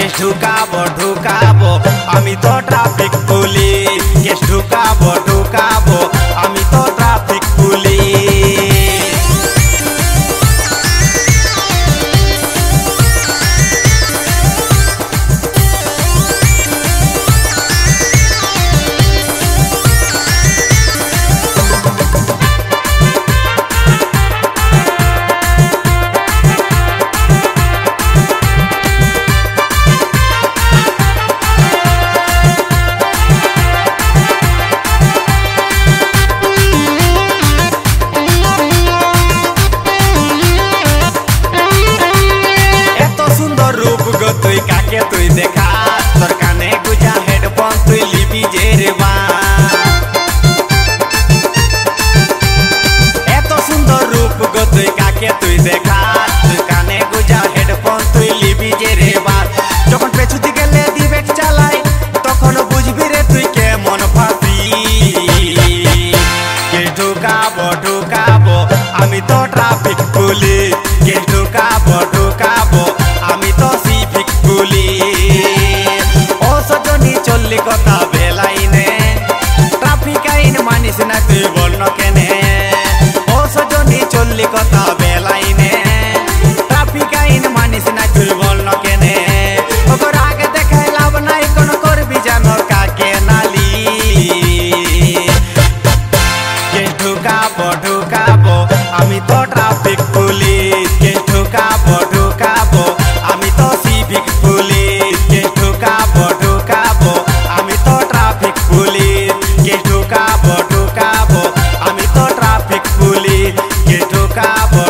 ढुकाबो ढुकाबो आमी तो traffic police case ढुकाबो ढुकाबो आमी तो ट्राफिक पुलिस। তুই কাকে তুই দেখা তোর কানে গুজা হেডফোন তুই লিবি যে রে মা এত সুন্দর রূপ গো তুই কাকে তুই দেখা তোর কানে গুজা হেডফোন তুই লিবি যে রে মা যখন পেছুতি গেলে দিবেক চালাই তখন বুঝবি রে তুই কেমন ফাঁসি কে ঢুকাবো ঢুকাবো আমি তো ট্রাফিক পুলিশ কে ঢুকাবো ঢুকাবো আমি তো সিভিক পুলিশ। ও সজনী চললি কথা বেলাইনে ট্রাফিক আইন মানিস না তুই বন্য কেনে ও সজনী চললি কথা বেলাইনে ট্রাফিক আইন মানিস না তুই বন্য কেনে ওগর আগে দেখাই লাভ নাই কোন করবি জানো কাকে নালি কে ঢুকাবো ঢুকাবো আমি তো ট্রাফিক পুলিশ কে ঢুকাবো ঢুকাবো আমি তো সিভিক পুলিশ কে ঢুকাবো ঢুকাবো আমি তো ট্রাফিক পুলিশ কে ঢুকাবো ঢুকাবো আমি তো ট্রাফিক পুলিশ কে ঢুকাবো